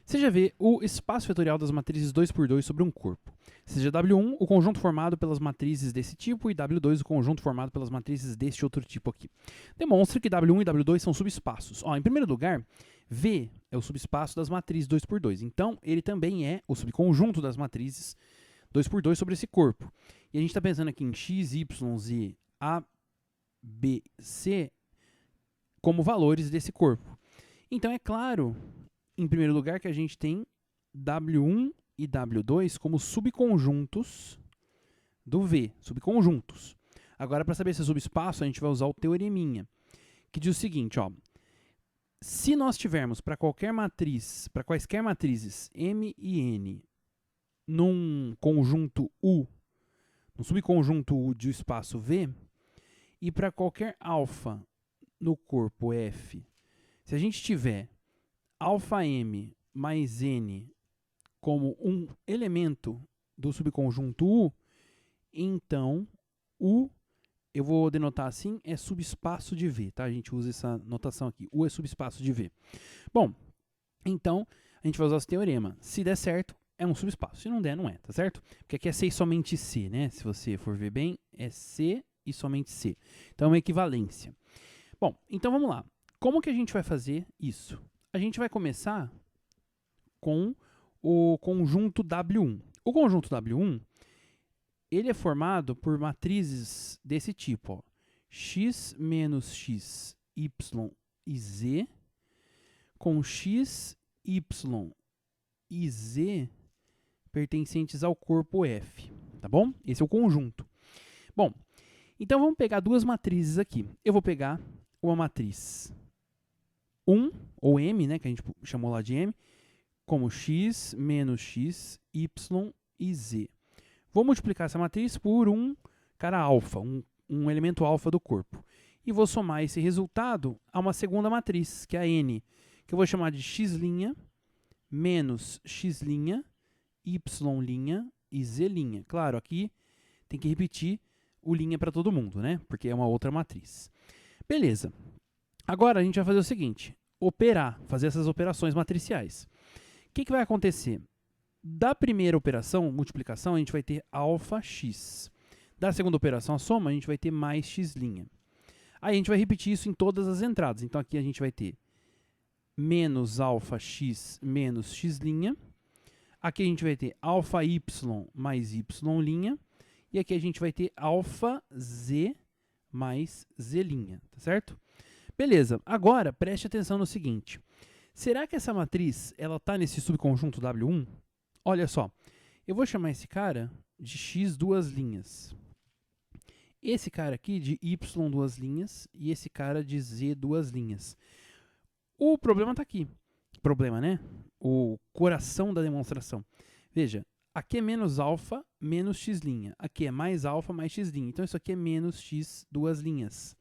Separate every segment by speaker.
Speaker 1: Seja V o espaço vetorial das matrizes 2 por 2 sobre um corpo. Seja W1 o conjunto formado pelas matrizes desse tipo e W2 o conjunto formado pelas matrizes deste outro tipo aqui. Demonstre que W1 e W2 são subespaços. Em primeiro lugar, V é o subespaço das matrizes 2 por 2. Então, ele também é o subconjunto das matrizes 2 por 2 sobre esse corpo. E a gente está pensando aqui em X, Y, Z, A, B, C como valores desse corpo. Então, é claro, em primeiro lugar, que a gente tem W1 e W2 como subconjuntos do V, subconjuntos. Agora, para saber se é subespaço, a gente vai usar o teoreminha, que diz o seguinte, se nós tivermos para qualquer matriz, para quaisquer matrizes M e N, num conjunto U, num subconjunto U de espaço V, e para qualquer alfa no corpo F, se a gente tiver alfa M mais N como um elemento do subconjunto U, então U, eu vou denotar assim, é subespaço de V, tá? A gente usa essa notação aqui, U é subespaço de V. Bom, então a gente vai usar esse teorema. Se der certo, é um subespaço. Se não der, não é, tá certo? Porque aqui é C e somente C, né? Se você for ver bem, é C e somente C. Então é uma equivalência. Bom, então vamos lá. Como que a gente vai fazer isso? A gente vai começar com o conjunto W1. O conjunto W1, ele é formado por matrizes desse tipo, x menos x, y e z, com x, y e z pertencentes ao corpo F, tá bom? Esse é o conjunto. Bom, então vamos pegar duas matrizes aqui. Eu vou pegar uma matriz 1, ou M, né, que a gente chamou lá de M, como x menos x, y e z. Vou multiplicar essa matriz por um cara alfa, um elemento alfa do corpo. E vou somar esse resultado a uma segunda matriz, que é a N, que eu vou chamar de x' menos x', y' e z'. Claro, aqui tem que repetir o linha para todo mundo, né? Porque é uma outra matriz. Beleza. Agora a gente vai fazer o seguinte, operar, fazer essas operações matriciais. O que vai acontecer? Da primeira operação, multiplicação, a gente vai ter alfa x. Da segunda operação, a soma, a gente vai ter mais x'. Aí a gente vai repetir isso em todas as entradas. Então aqui a gente vai ter menos alfa x menos x'. Aqui a gente vai ter alfa y mais y'. E aqui a gente vai ter alfa z mais z', tá certo? Beleza, agora preste atenção no seguinte. Será que essa matriz ela está nesse subconjunto W1? Olha só, eu vou chamar esse cara de x duas linhas. Esse cara aqui de y duas linhas e esse cara de z duas linhas. O problema está aqui. Problema, né? O coração da demonstração. Veja, aqui é menos alfa, menos x'. Aqui é mais alfa, mais x'. Então, isso aqui é menos x duas linhas.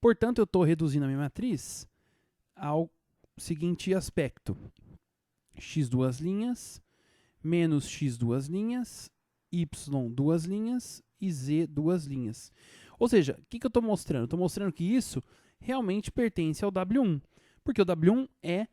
Speaker 1: Portanto, eu estou reduzindo a minha matriz ao seguinte aspecto. X duas linhas, menos x duas linhas, y duas linhas e z duas linhas. Ou seja, o que eu estou mostrando? Estou mostrando que isso realmente pertence ao W1, porque o W1 é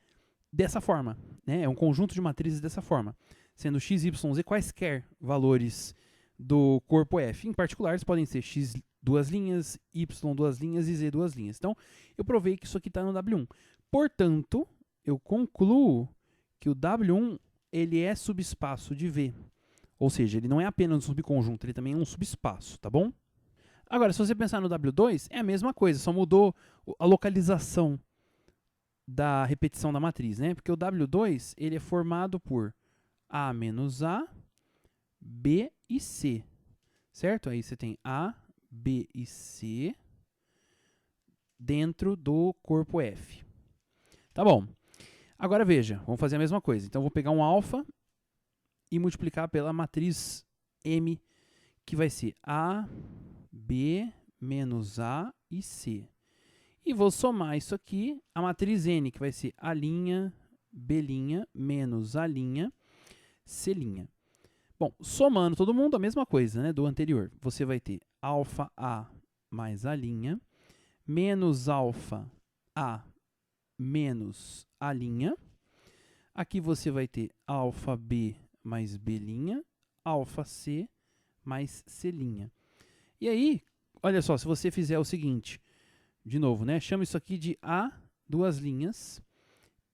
Speaker 1: dessa forma, né? É um conjunto de matrizes dessa forma, sendo x, y, z quaisquer valores do corpo F. Em particular, eles podem ser x duas linhas, y duas linhas e z duas linhas. Então, eu provei que isso aqui está no W1. Portanto, eu concluo que o W1 ele é subespaço de V. Ou seja, ele não é apenas um subconjunto, ele também é um subespaço, tá bom? Agora, se você pensar no W2, é a mesma coisa, só mudou a localização da repetição da matriz, né? Porque o W2 ele é formado por A menos A, B e C, certo? Aí você tem A, B e C dentro do corpo F. Tá bom. Agora veja, vamos fazer a mesma coisa. Então, eu vou pegar um alfa e multiplicar pela matriz M, que vai ser A, B, menos A e C. E vou somar isso aqui, a matriz N, que vai ser A', B', menos A', C'. Bom, somando todo mundo, a mesma coisa, né, do anterior. Você vai ter alfa A mais A', menos alfa A menos A'. Aqui você vai ter alfa B mais B', alfa C mais C'. E aí, olha só, se você fizer o seguinte, de novo, né? Chama isso aqui de A, duas linhas.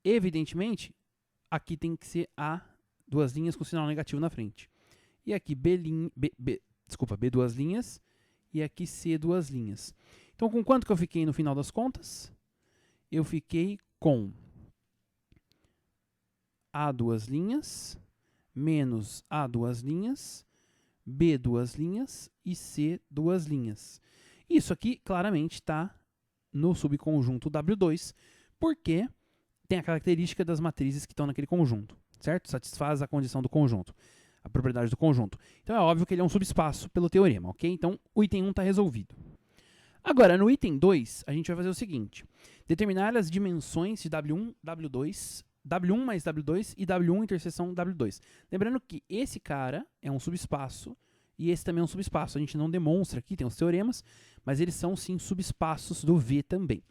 Speaker 1: Evidentemente, aqui tem que ser A, duas linhas com sinal negativo na frente. E aqui B duas linhas. E aqui C, duas linhas. Então, com quanto que eu fiquei no final das contas? Eu fiquei com A duas linhas, menos A duas linhas, B duas linhas e C duas linhas. Isso aqui claramente está no subconjunto W2, porque tem a característica das matrizes que estão naquele conjunto, certo? Satisfaz a condição do conjunto, a propriedade do conjunto. Então é óbvio que ele é um subespaço pelo teorema, ok? Então o item 1 está resolvido. Agora, no item 2, a gente vai fazer o seguinte. Determinar as dimensões de W1, W2, W1 mais W2 e W1 interseção W2. Lembrando que esse cara é um subespaço e esse também é um subespaço. A gente não demonstra aqui, tem os teoremas, mas eles são sim subespaços do V também.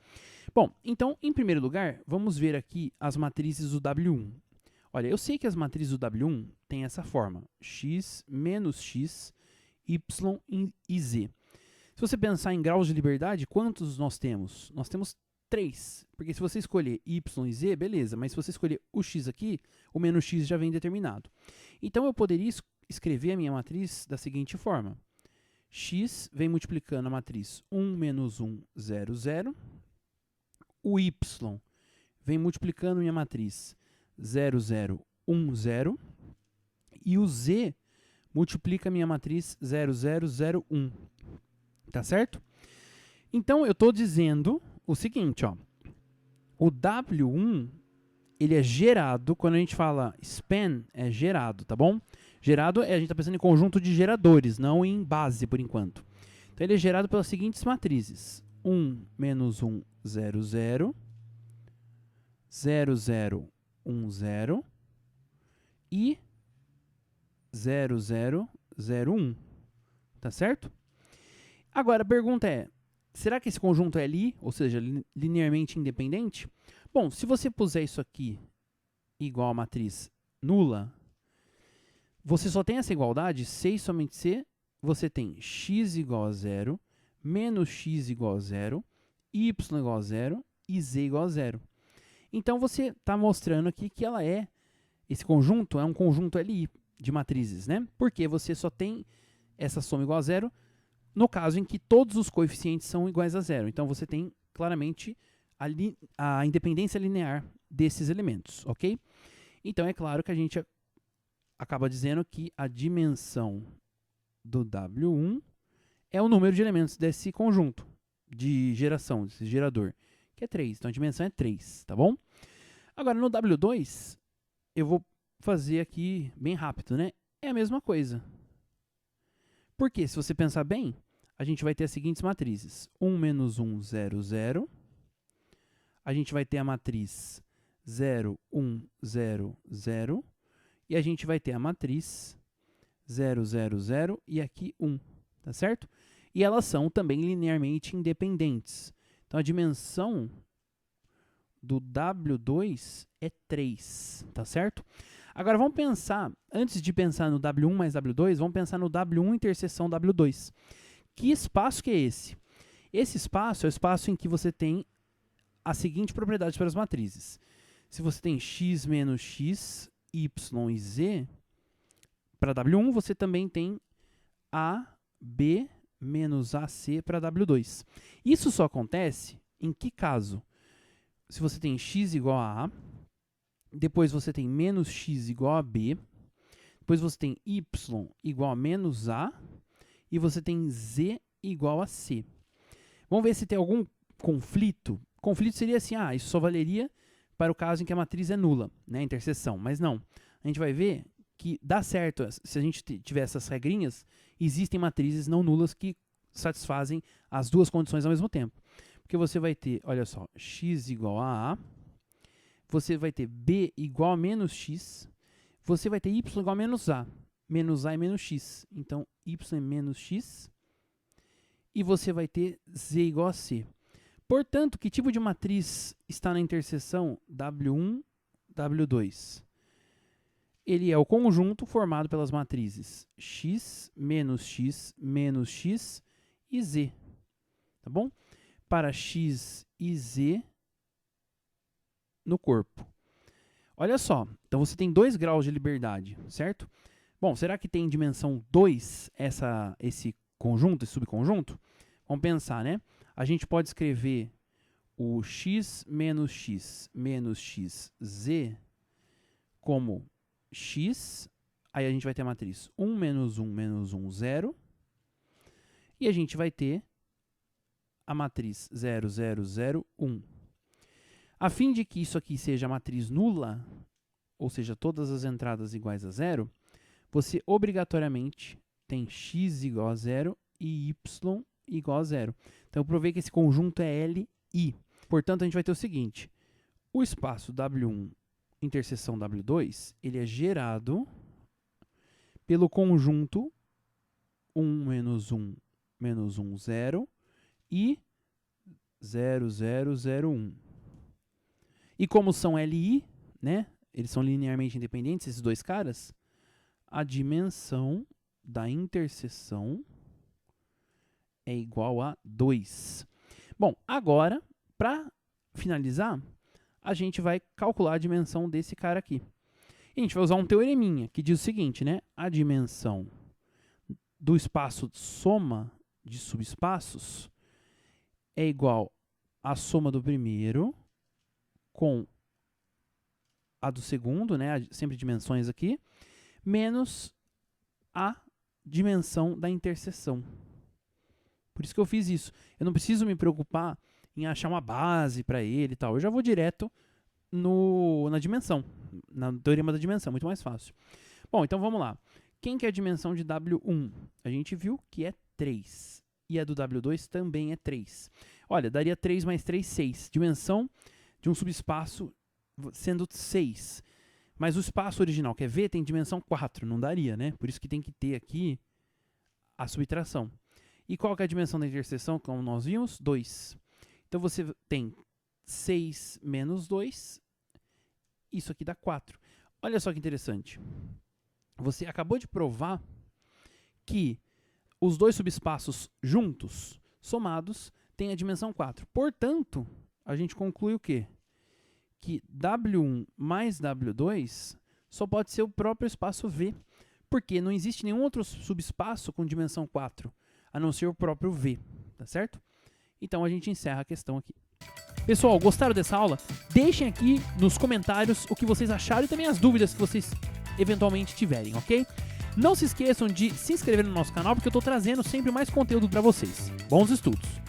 Speaker 1: Bom, então, em primeiro lugar, vamos ver aqui as matrizes do W1. Olha, eu sei que as matrizes do W1 têm essa forma, x menos x, y e z. Se você pensar em graus de liberdade, quantos nós temos? Nós temos 3, porque se você escolher y e z, beleza, mas se você escolher o x aqui, o menos x já vem determinado. Então, eu poderia escrever a minha matriz da seguinte forma. X vem multiplicando a matriz 1 menos 1, 0, 0. O y vem multiplicando minha matriz 0, 0, 1, 0. E o z multiplica minha matriz 0, 0, 0, 1. Tá certo? Então, eu estou dizendo o seguinte, ó. O W1, ele é gerado, quando a gente fala span, é gerado, tá bom? Gerado, a gente está pensando em conjunto de geradores, não em base, por enquanto. Então, ele é gerado pelas seguintes matrizes. 1, menos 1, 0, 0. 0, 0, 1, 0. E 0, 0, 0, 1. Tá certo? Agora, a pergunta é, será que esse conjunto é li, ou seja, linearmente independente? Bom, se você puser isso aqui igual a matriz nula, você só tem essa igualdade, C e somente C, você tem x igual a 0, menos x igual a 0, y igual a 0 e z igual a 0. Então, você está mostrando aqui que esse conjunto é um conjunto LI de matrizes, né? Porque você só tem essa soma igual a 0 no caso em que todos os coeficientes são iguais a 0. Então, você tem claramente a independência linear desses elementos, ok? Então, é claro que a gente acaba dizendo que a dimensão do W1 é o número de elementos desse conjunto de geração, desse gerador, que é 3. Então, a dimensão é 3, tá bom? Agora, no W2, eu vou fazer aqui bem rápido, né? É a mesma coisa. Porque, se você pensar bem, a gente vai ter as seguintes matrizes. 1 menos 1, 0, 0. A gente vai ter a matriz 0, 1, 0, 0. E a gente vai ter a matriz 0, 0, 0 e aqui 1. Tá certo? E elas são também linearmente independentes. Então, a dimensão do W2 é 3. Tá certo? Agora, vamos pensar, antes de pensar no W1 mais W2, vamos pensar no W1 interseção W2. Que espaço que é esse? Esse espaço é o espaço em que você tem a seguinte propriedade para as matrizes. Se você tem x menos x, y e z, para W1 você também tem AB menos AC para W2. Isso só acontece em que caso? Se você tem x igual a A, depois você tem menos x igual a B, depois você tem y igual a menos A, e você tem z igual a C. Vamos ver se tem algum conflito. Conflito seria assim, isso só valeria para o caso em que a matriz é nula, né, interseção. Mas não, a gente vai ver que dá certo, se a gente tiver essas regrinhas, existem matrizes não nulas que satisfazem as duas condições ao mesmo tempo. Porque você vai ter, olha só, x igual a A, você vai ter B igual a menos X, você vai ter Y igual a menos A é menos X. Então, Y é menos X, e você vai ter Z igual a C. Portanto, que tipo de matriz está na interseção W1, W2. Ele é o conjunto formado pelas matrizes x menos x e z, tá bom? Para x e z no corpo. Olha só, então você tem 2 graus de liberdade, certo? Bom, será que tem dimensão 2 esse conjunto, esse subconjunto? Vamos pensar, né? A gente pode escrever o x menos xz como x, aí a gente vai ter a matriz 1 menos 1, 0, e a gente vai ter a matriz 0, 0, 0, 1. A fim de que isso aqui seja a matriz nula, ou seja, todas as entradas iguais a 0, você obrigatoriamente tem x igual a 0 e y igual a 0. Então, eu provei que esse conjunto é LI. Portanto, a gente vai ter o seguinte: o espaço W1 interseção W2, ele é gerado pelo conjunto 1 menos 1, 0 e 0, 0, 0, 1. E como são LI, né, eles são linearmente independentes, esses dois caras, a dimensão da interseção é igual a 2. Bom, agora, para finalizar, a gente vai calcular a dimensão desse cara aqui. E a gente vai usar um teoreminha que diz o seguinte, né? A dimensão do espaço soma de subespaços é igual à soma do primeiro com a do segundo, né? Sempre dimensões aqui, menos a dimensão da interseção. Por isso que eu fiz isso. Eu não preciso me preocupar em achar uma base para ele e tal. Eu já vou direto na dimensão, na teorema da dimensão, muito mais fácil. Bom, então vamos lá. Quem que é a dimensão de W1? A gente viu que é 3. E a do W2 também é 3. Olha, daria 3 mais 3, 6. Dimensão de um subespaço sendo 6. Mas o espaço original, que é V, tem dimensão 4. Não daria, né? Por isso que tem que ter aqui a subtração. E qual que é a dimensão da interseção, como nós vimos? 2. Então, você tem 6 menos 2, isso aqui dá 4. Olha só que interessante. Você acabou de provar que os dois subespaços juntos, somados, têm a dimensão 4. Portanto, a gente conclui o quê? Que W1 mais W2 só pode ser o próprio espaço V, porque não existe nenhum outro subespaço com dimensão 4, a não ser o próprio V, tá certo? Então, a gente encerra a questão aqui. Pessoal, gostaram dessa aula? Deixem aqui nos comentários o que vocês acharam e também as dúvidas que vocês eventualmente tiverem, ok? Não se esqueçam de se inscrever no nosso canal, porque eu estou trazendo sempre mais conteúdo para vocês. Bons estudos!